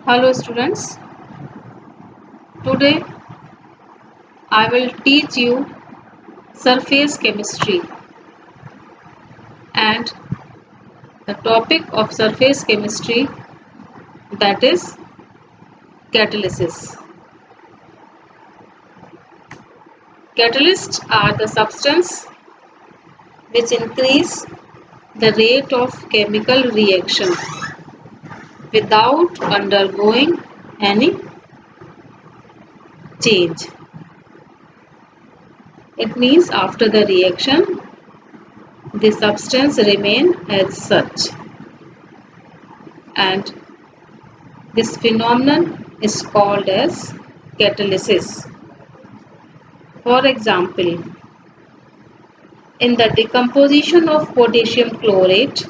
Hello students, today I will teach you surface chemistry, and the topic of surface chemistry, that is catalysis. Catalysts are the substance which increase the rate of chemical reaction without undergoing any change. It means after the reaction the substance remain as such, and this phenomenon is called as catalysis. For example, in the decomposition of potassium chlorate,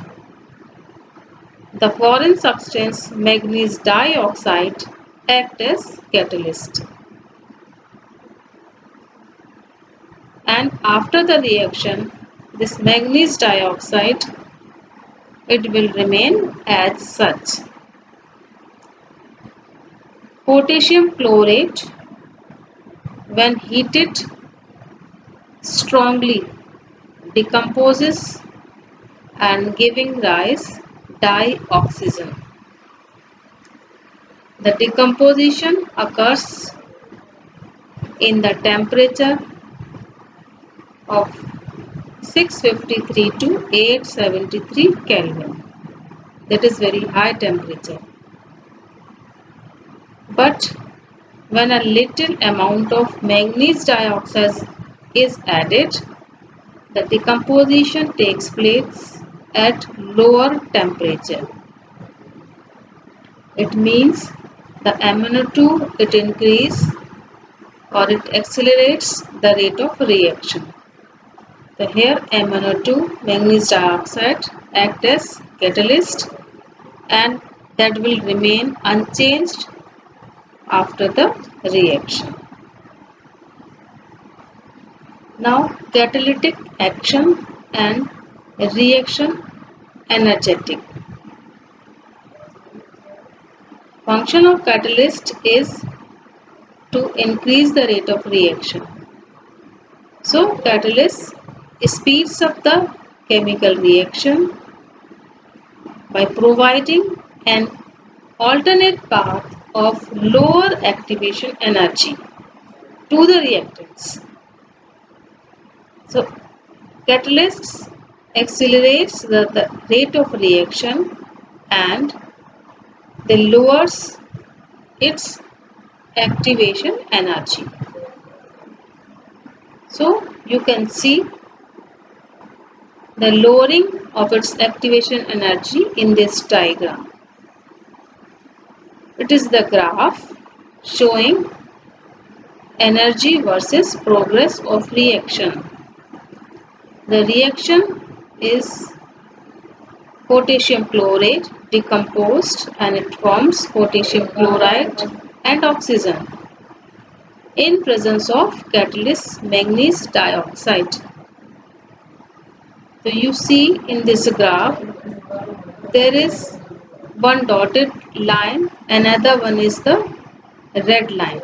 the foreign substance manganese dioxide acts as catalyst, and after the reaction this manganese dioxide, it will remain as such. Potassium chlorate, when heated strongly, decomposes and giving rise dioxygen. The decomposition occurs in the temperature of 653 to 873 Kelvin. That is very high temperature. But when a little amount of manganese dioxide is added, the decomposition takes place at lower temperature. It means the MnO2 it increases or it accelerates the rate of reaction. So here MnO2 manganese dioxide act as catalyst, and that will remain unchanged after the reaction. Now catalytic action and reaction energetic. Function of catalyst is to increase the rate of reaction. So catalyst speeds up the chemical reaction by providing an alternate path of lower activation energy to the reactants. So catalysts accelerates the rate of reaction and they lowers its activation energy. So you can see the lowering of its activation energy in this diagram. It is the graph showing energy versus progress of reaction. The reaction is potassium chlorate decomposed and it forms potassium chloride and oxygen in presence of catalyst manganese dioxide. So you see in this graph there is one dotted line, another one is the red line.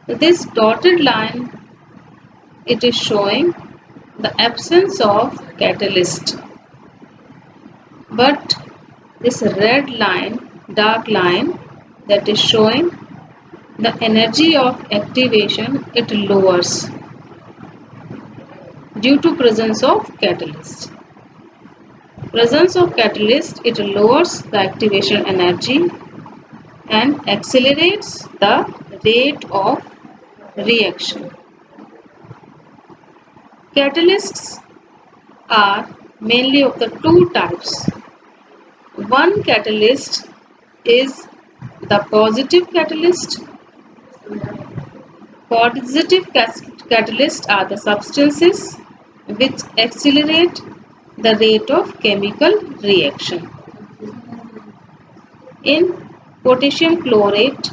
This dotted line, it is showing the absence of catalyst, but this red line, dark line, that is showing the energy of activation, it lowers due to presence of catalyst. Presence of catalyst, it lowers the activation energy and accelerates the rate of reaction. Catalysts are mainly of the two types. One catalyst is the positive catalyst. Positive catalysts are the substances which accelerate the rate of chemical reaction. In potassium chlorate,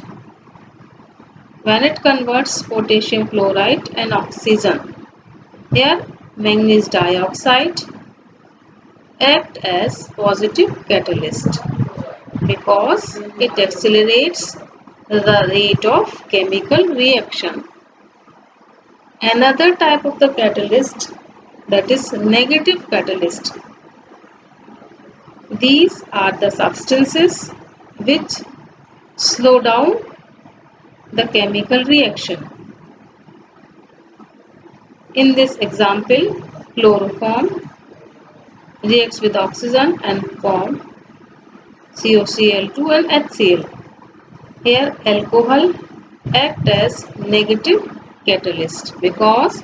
when it converts potassium chloride and oxygen, here manganese dioxide act as positive catalyst. because it accelerates the rate of chemical reaction. Another type of the catalyst, that is negative catalyst. These are the substances which slow down the chemical reaction. In this example, chloroform reacts with oxygen and form COCl2 and HCl. Here alcohol acts as negative catalyst because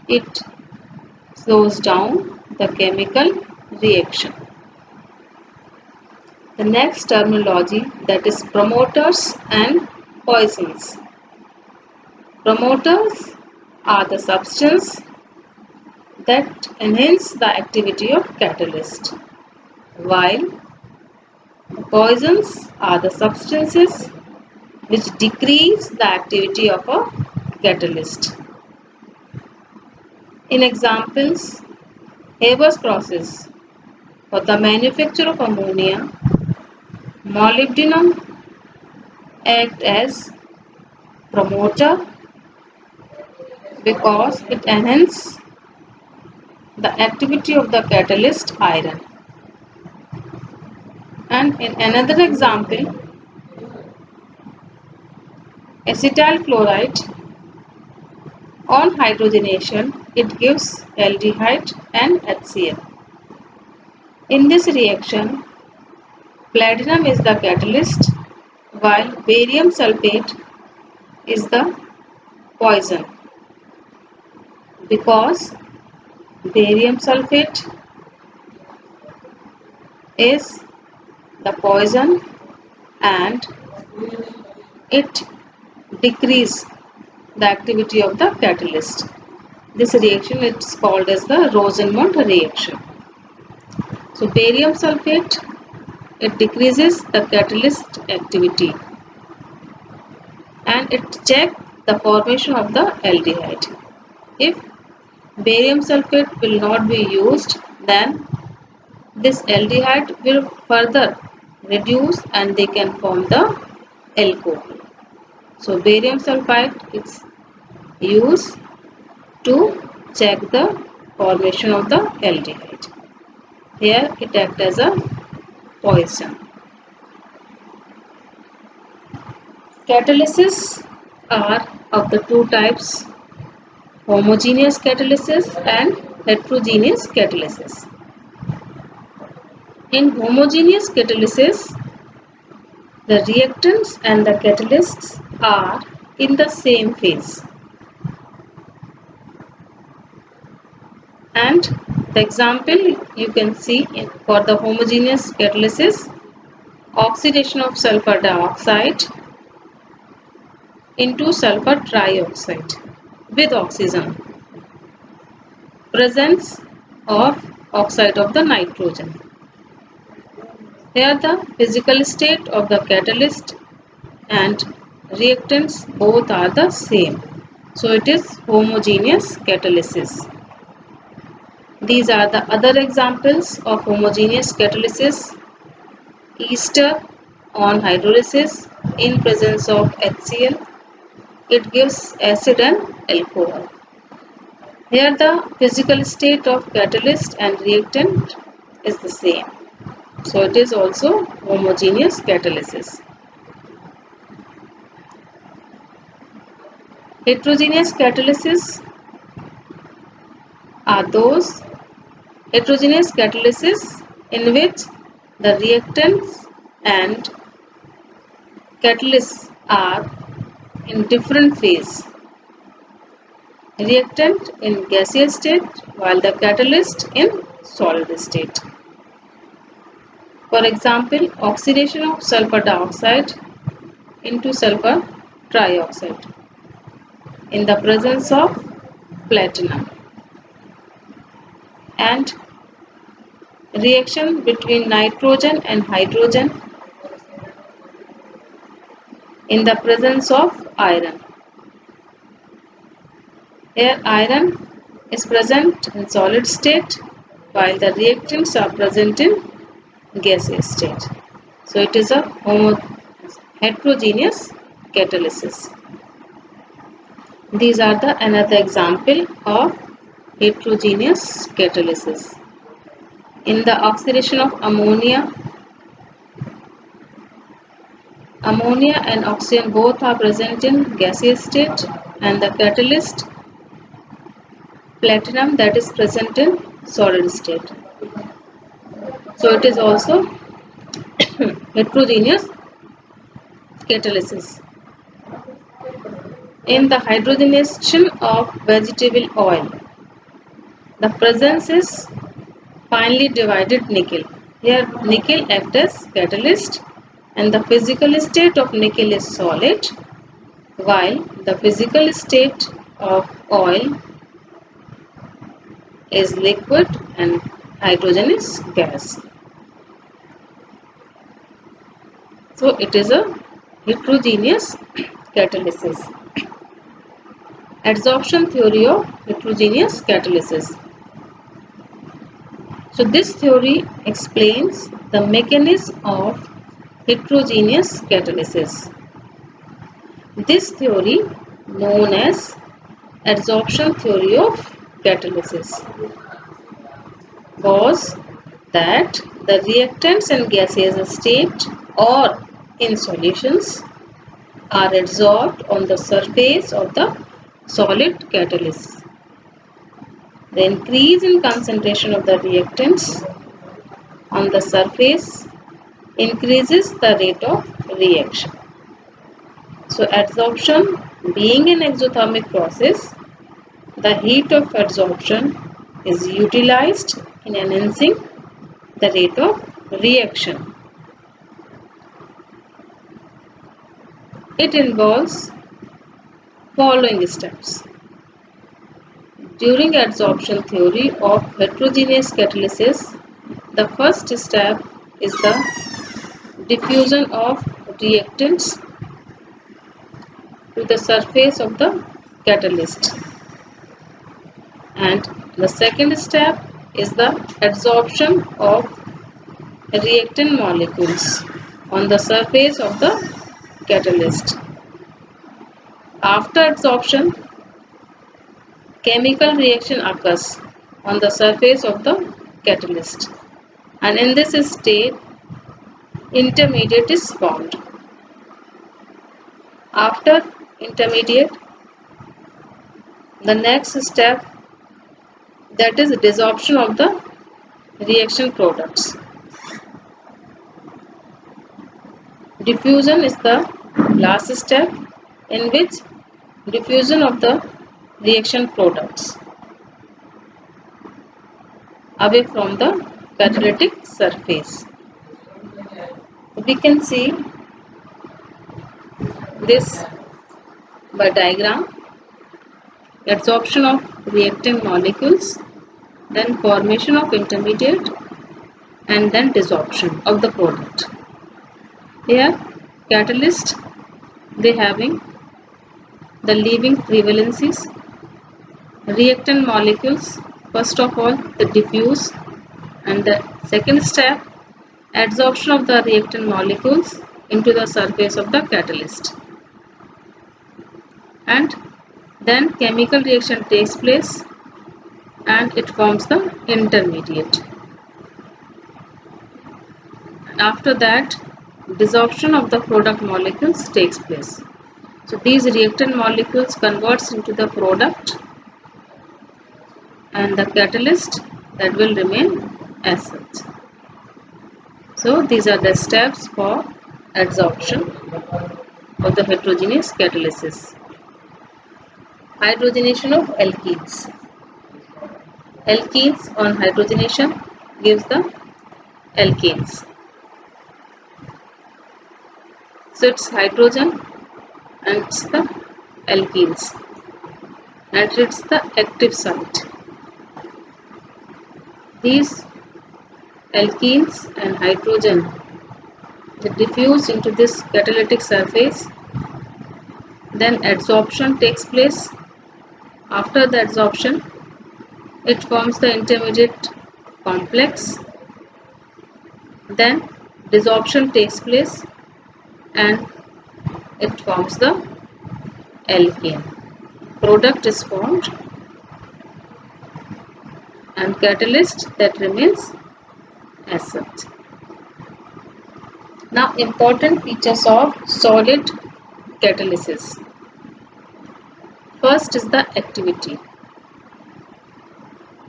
it slows down the chemical reaction. The next terminology, that is promoters and poisons. Promoters are the substance that enhance the activity of catalyst, while poisons are the substances which decrease the activity of a catalyst. In examples, Haber's process. For the manufacture of ammonia, molybdenum acts as promoter because it enhances the activity of the catalyst iron. And in another example, acetyl chloride, on hydrogenation it gives aldehyde and HCl. In this reaction, platinum is the catalyst while barium sulfate is the poison because barium sulfate is the poison and it decreases the activity of the catalyst. This reaction is called as the Rosenmund reaction. So barium sulfate, it decreases the catalyst activity and it checks the formation of the aldehyde. If barium sulfate will not be used, then this aldehyde will further reduce and they can form the alcohol. So barium sulfide is used to check the formation of the aldehyde. Here it acts as a poison. Catalysis are of the two types, homogeneous catalysis and heterogeneous catalysis. In homogeneous catalysis, the reactants and the catalysts are in the same phase. And the example you can see for the homogeneous catalysis, oxidation of sulfur dioxide into sulfur trioxide with oxygen, presence of oxide of the nitrogen. Here the physical state of the catalyst and reactants both are the same. So it is homogeneous catalysis. These are the other examples of homogeneous catalysis. Ester on hydrolysis in presence of HCl, it gives acid and alcohol. Here the physical state of catalyst and reactant is the same. So it is also homogeneous catalysis. Heterogeneous catalysis are those heterogeneous catalysis in which the reactants and catalysts are in different phase. Reactant in gaseous state while the catalyst in solid state. For example, oxidation of sulfur dioxide into sulfur trioxide in the presence of platinum, and reaction between nitrogen and hydrogen in the presence of iron. Here iron is present in solid state while the reactants are present in gaseous state. So it is a heterogeneous catalysis. These are the another example of heterogeneous catalysis. In the oxidation of ammonia, ammonia and oxygen both are present in gaseous state, and the catalyst platinum that is present in solid state. So it is also heterogeneous catalysis. In the hydrogenation of vegetable oil, the presence is finely divided nickel. Here nickel acts as catalyst, and the physical state of nickel is solid, while the physical state of oil is liquid and hydrogen is gas. So it is a heterogeneous catalysis. Adsorption theory of heterogeneous catalysis. So this theory explains the mechanism of heterogeneous catalysis. This theory, known as adsorption theory of catalysis, was that the reactants in gaseous state or in solutions are adsorbed on the surface of the solid catalyst. The increase in concentration of the reactants on the surface increases the rate of reaction. So adsorption being an exothermic process, the heat of adsorption is utilized in enhancing the rate of reaction. It involves following steps. During adsorption theory of heterogeneous catalysis, the first step is the diffusion of reactants to the surface of the catalyst, and the second step is the adsorption of reactant molecules on the surface of the catalyst. After adsorption, chemical reaction occurs on the surface of the catalyst, and in this state intermediate is formed. After intermediate, the next step, that is desorption of the reaction products. Diffusion is the last step, in which diffusion of the reaction products away from the catalytic surface. We can see this by diagram: adsorption of reactant molecules, then formation of intermediate, and then desorption of the product. Here catalyst, they having the leaving prevalencies. Reactant molecules, first of all the diffuse, and the second step adsorption of the reactant molecules into the surface of the catalyst, and then chemical reaction takes place and it forms the intermediate. After that, desorption of the product molecules takes place. So these reactant molecules converts into the product, and the catalyst that will remain as such. So these are the steps for adsorption of the heterogeneous catalysis. Hydrogenation of alkenes. Alkenes on hydrogenation gives the alkanes. So it's hydrogen and it's the alkenes, and it's the active site. These alkenes and hydrogen, they diffuse into this catalytic surface, then adsorption takes place. After the adsorption, it forms the intermediate complex, then Desorption takes place and it forms the alkane. Product is formed and catalyst that remains as such. Now important features of solid catalysis. First is the activity.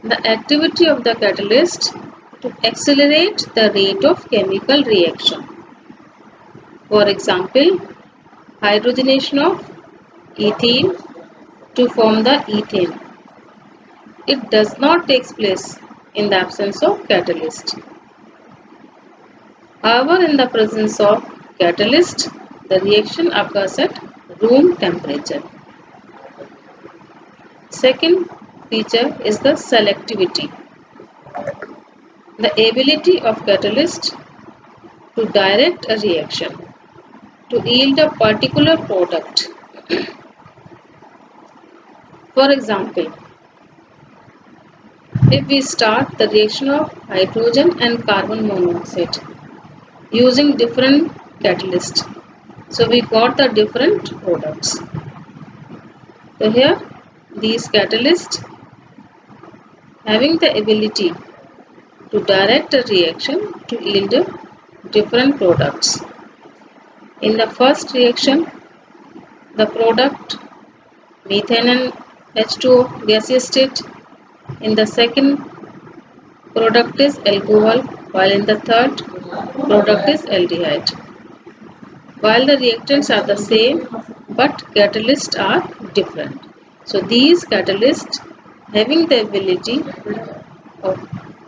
The activity of the catalyst to accelerate the rate of chemical reaction. For example, hydrogenation of ethene to form the ethane. It does not take place in the absence of catalyst. However, in the presence of catalyst, the reaction occurs at room temperature. Second feature is the selectivity. The ability of catalyst to direct a reaction to yield a particular product. For example, if we start the reaction of hydrogen and carbon monoxide using different catalysts, so we got the different products. So here these catalysts having the ability to direct a reaction to yield different products. In the first reaction, the product methane and H2O gaseous state. In the second, product is alcohol, while in the third, product is aldehyde. While the reactants are the same, but catalysts are different. So these catalysts having the ability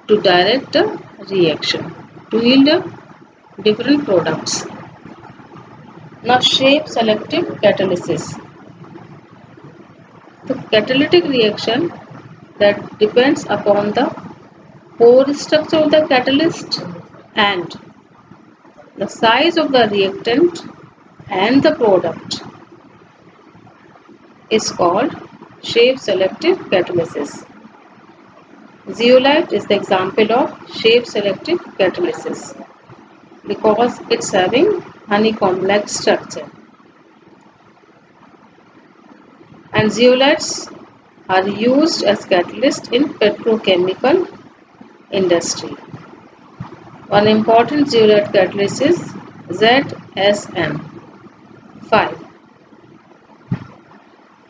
to direct a reaction to yield different products. Now shape selective catalysis. The catalytic reaction that depends upon the pore structure of the catalyst and the size of the reactant and the product is called shape selective catalysis. Zeolite is the example of shape selective catalysis because it's having honeycomb-like structure. And zeolites are used as catalyst in petrochemical industry. One important zeolite catalyst is ZSM5.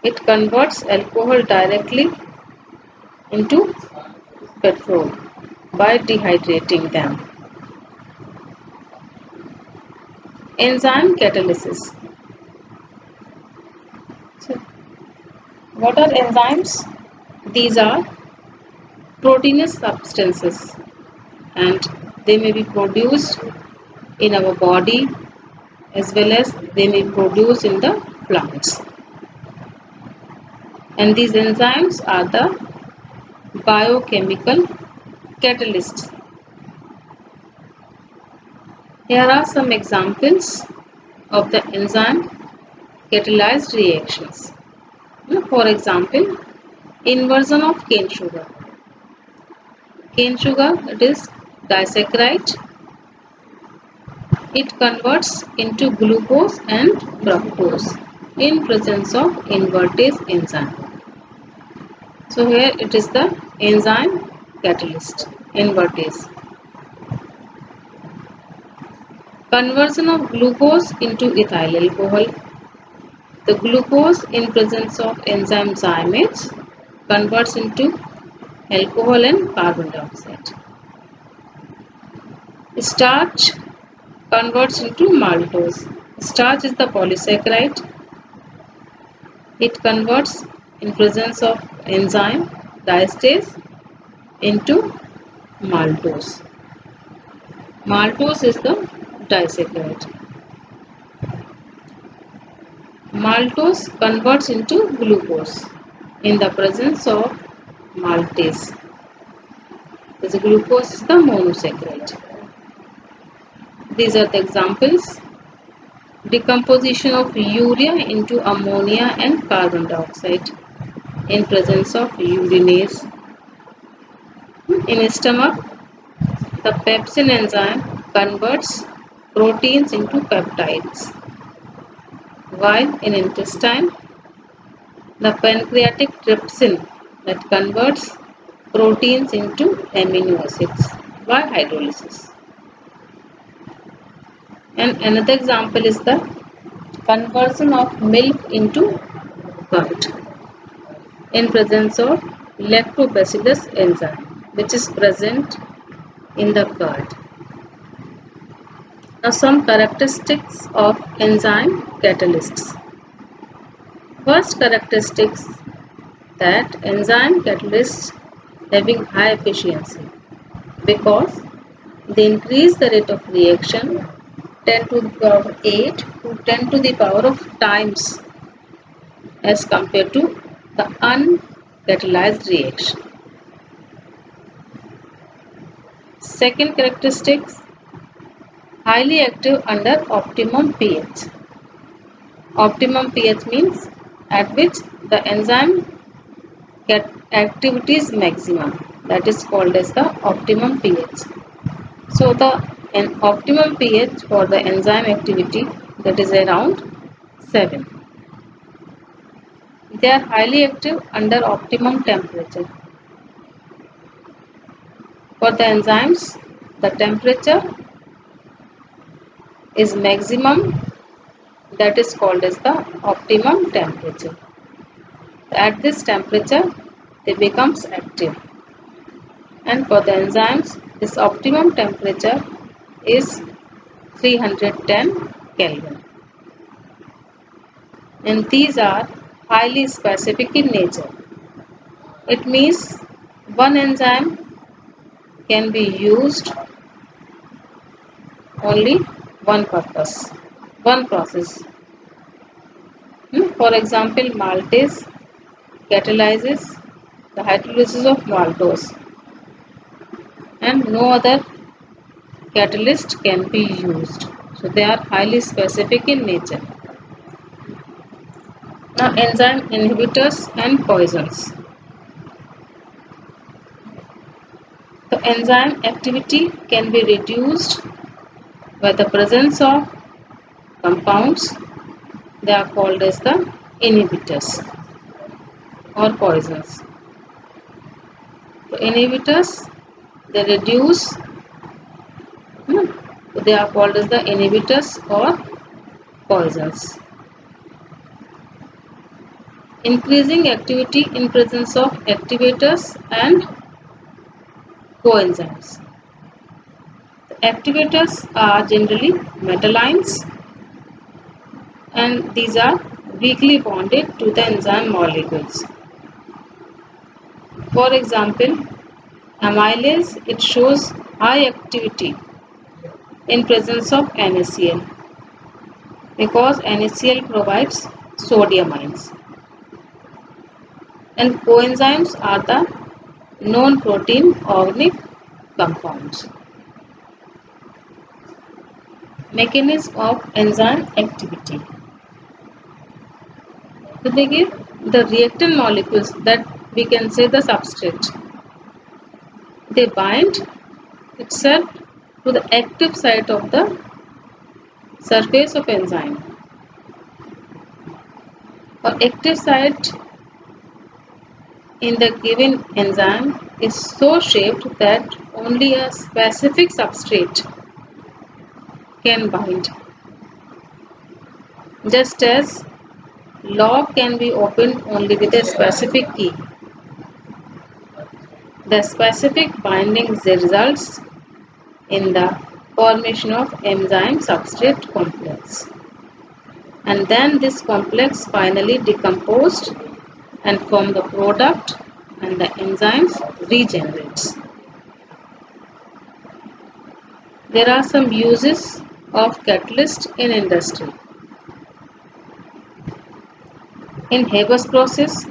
It converts alcohol directly into petrol by dehydrating them. Enzyme catalysis. So, what are enzymes? These are proteinous substances and they may be produced in our body as well as they may be produced in the plants. And these enzymes are the biochemical catalysts. Here are some examples of the enzyme catalyzed reactions. For example, inversion of cane sugar. Cane sugar, it is disaccharide. It converts into glucose and fructose in presence of invertase enzyme. So here it is the enzyme catalyst, invertase. Conversion of glucose into ethyl alcohol. The glucose in presence of enzyme Zymates converts into alcohol and carbon dioxide. Starch converts into maltose. Starch is the polysaccharide. It converts in presence of enzyme diastase into maltose. Maltose is the disaccharide. Maltose converts into glucose in the presence of maltase. This glucose is the monosaccharide. These are the examples. Decomposition of urea into ammonia and carbon dioxide in presence of urinase. In stomach, the pepsin enzyme converts proteins into peptides, while in intestine, the pancreatic trypsin that converts proteins into amino acids by hydrolysis. And another example is the conversion of milk into curd in presence of lactobacillus enzyme, which is present in the curd. Now some characteristics of enzyme catalysts. First characteristics, that enzyme catalysts having high efficiency because they increase the rate of reaction 10 to the power of 8 to 10 to the power of times as compared to the uncatalyzed reaction. Second characteristics, highly active under optimum pH. Optimum pH means at which the enzyme activity is maximum, that is called as the optimum pH. So the optimum pH for the enzyme activity, that is around 7. They are highly active under optimum temperature. For the enzymes, the temperature is maximum, that is called as the optimum temperature. At this temperature, they becomes active. And for the enzymes, this optimum temperature is 310 Kelvin. And these are highly specific in nature. It means one enzyme can be used only one purpose, one process. For example, maltase catalyzes the hydrolysis of maltose, and no other catalyst can be used. So they are highly specific in nature. Now enzyme inhibitors and poisons. The enzyme activity can be reduced by the presence of compounds. They are called as the inhibitors or poisons. The inhibitors, they reduce, they are called as the inhibitors or poisons. Increasing activity in presence of activators and coenzymes. The activators are generally metallines, and these are weakly bonded to the enzyme molecules. For example, amylase, it shows high activity in presence of NaCl because NaCl provides sodium ions. And coenzymes are the non-protein organic compounds. Mechanism of enzyme activity. So they give the reactant molecules, that we can say the substrate. They bind itself to the active site of the surface of enzyme. The active site in the given enzyme is so shaped that only a specific substrate can bind. Just as lock can be opened only with a specific key. The specific binding results in the formation of enzyme substrate complex. And then this complex finally decomposed and form the product, and the enzymes regenerates. There are some uses of catalyst in industry. In Haber's process,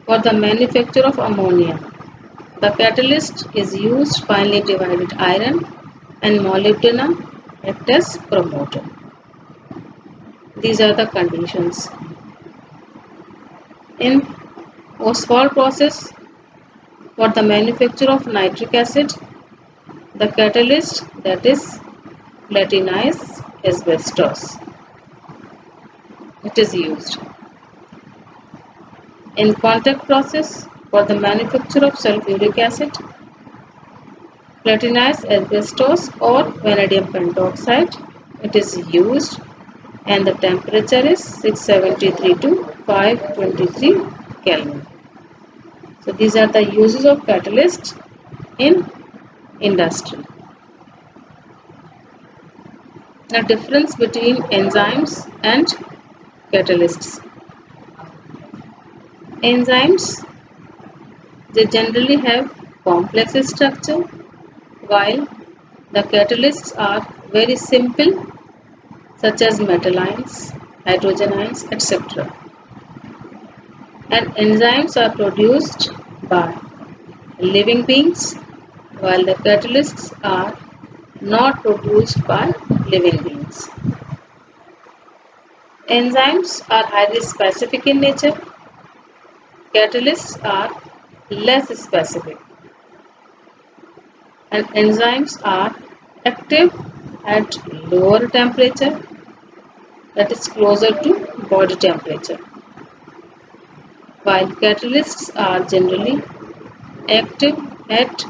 for the manufacture of ammonia, the catalyst is used finely divided iron and molybdenum act as promoter. These are the conditions. In Ostwald process, for the manufacture of nitric acid, The catalyst, that is platinized asbestos. It is used in contact process for the manufacture of sulfuric acid, platinized asbestos or vanadium pentoxide. It is used and the temperature is 673 to 523 Kelvin. So these are the uses of catalyst in industry. The difference between enzymes and catalysts. Enzymes, they generally have complex structure, while the catalysts are very simple, such as metal ions, hydrogen ions, etc. And enzymes are produced by living beings, while the catalysts are not produced by living beings. Enzymes are highly specific in nature. Catalysts are less specific. And enzymes are active at lower temperature, that is closer to body temperature, while catalysts are generally active at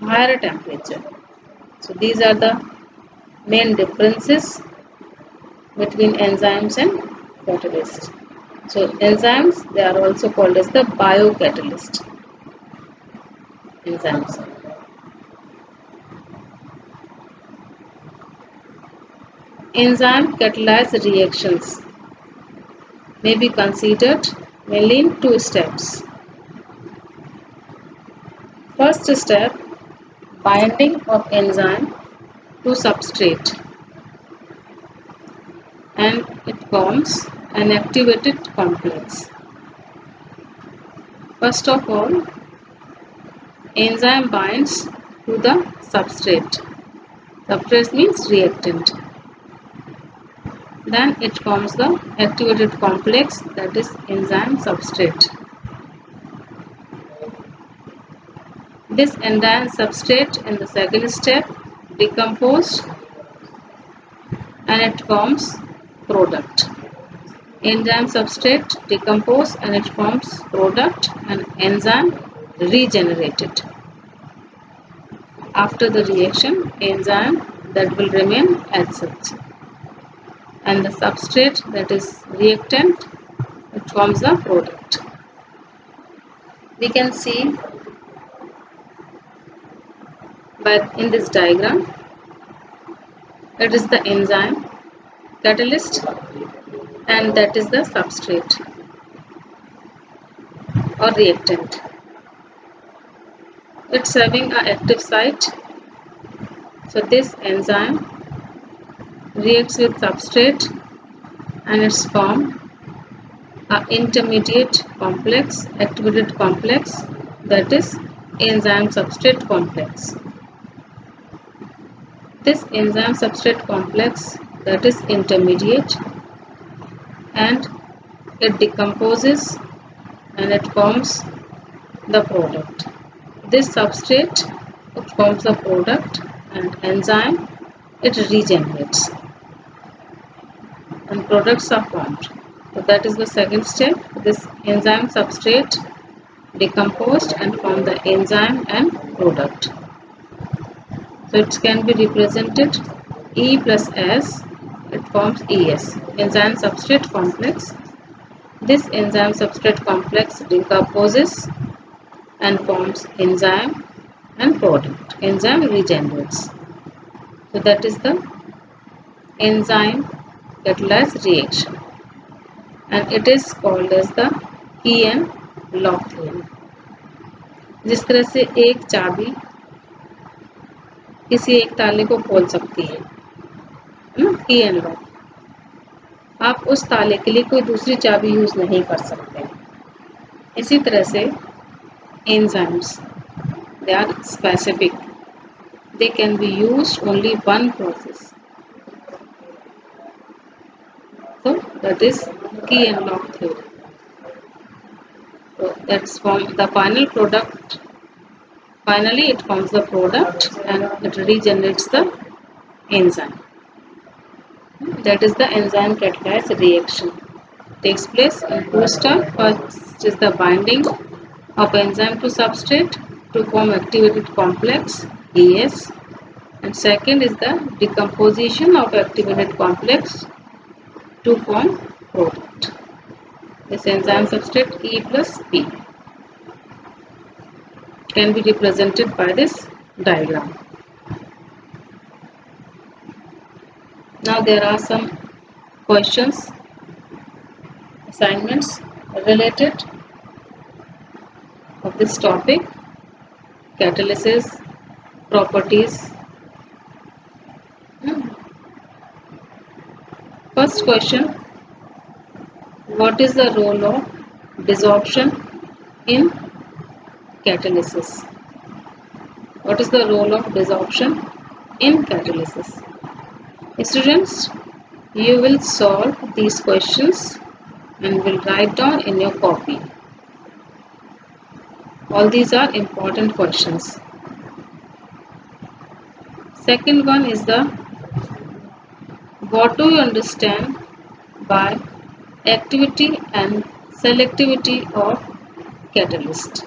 higher temperature. So these are the main differences between enzymes and catalysts. So enzymes, they are also called as the biocatalyst. Enzymes. Enzyme catalyzed reactions may be considered mainly in two steps. First step, binding of enzyme to substrate, and it forms an activated complex. First of all, enzyme binds to the substrate. Substrate means reactant. Then it forms the activated complex, that is enzyme substrate. This enzyme substrate in the second step decomposes and it forms product. Enzyme substrate decomposes and it forms product, and enzyme regenerated. After the reaction, enzyme that will remain as such, and the substrate, that is reactant, it forms the product. We can see but in this diagram, it is the enzyme catalyst and that is the substrate or reactant. It's having an active site. So this enzyme reacts with substrate and it's formed an intermediate complex, activated complex, that is enzyme substrate complex. This enzyme substrate complex, that is intermediate, and it decomposes and it forms the product. This substrate, it forms the product, and enzyme, it regenerates and products are formed. So that is the second step. This enzyme substrate decomposed and form the enzyme and product. So it can be represented E plus S, it forms ES, enzyme substrate complex. This enzyme substrate complex decomposes and forms enzyme and product. Enzyme regenerates. So that is the enzyme catalyzed reaction, and it is called as the key and lock theory. जिस तरह से एक चाबी किसी एक ताले को खोल सकती है ना, की एंड लॉक, आप उस ताले के लिए कोई दूसरी चाबी यूज नहीं कर सकते। इसी तरह से enzymes, they are specific, they can be used only one process. So that is key and lock theory. So that's from the final product Finally, it forms the product and it regenerates the enzyme. That is the enzyme catalyzed reaction. Takes place in two steps. First is the binding of enzyme to substrate to form activated complex AS, and second is the decomposition of activated complex to form product. This enzyme substrate E plus P can be represented by this diagram. Now there are some questions, assignments related of this topic, catalysis, properties. First question, what is the role of desorption in catalysis? What is the role of desorption in catalysis? Students, you will solve these questions and will write down in your copy. All these are important questions. Second one is the what do you understand by activity and selectivity of catalyst?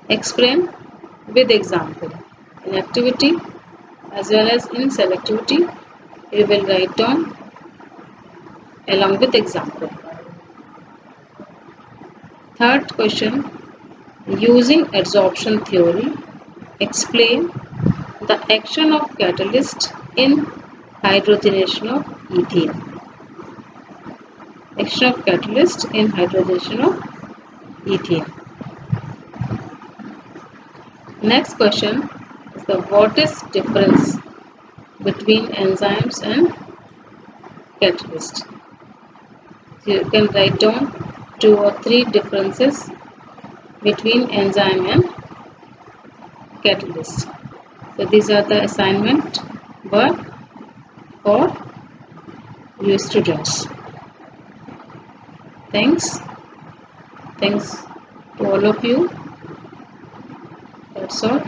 Explain with example. In activity as well as in selectivity, you will write down along with example. Third question, using adsorption theory, explain the action of catalyst in hydrogenation of ethene. Action of catalyst in hydrogenation of ethene. Next question is the what is difference between enzymes and catalyst. So you can write down 2 or 3 differences between enzyme and catalyst. So these are the assignment work for you students. Thanks to all of you. That's all.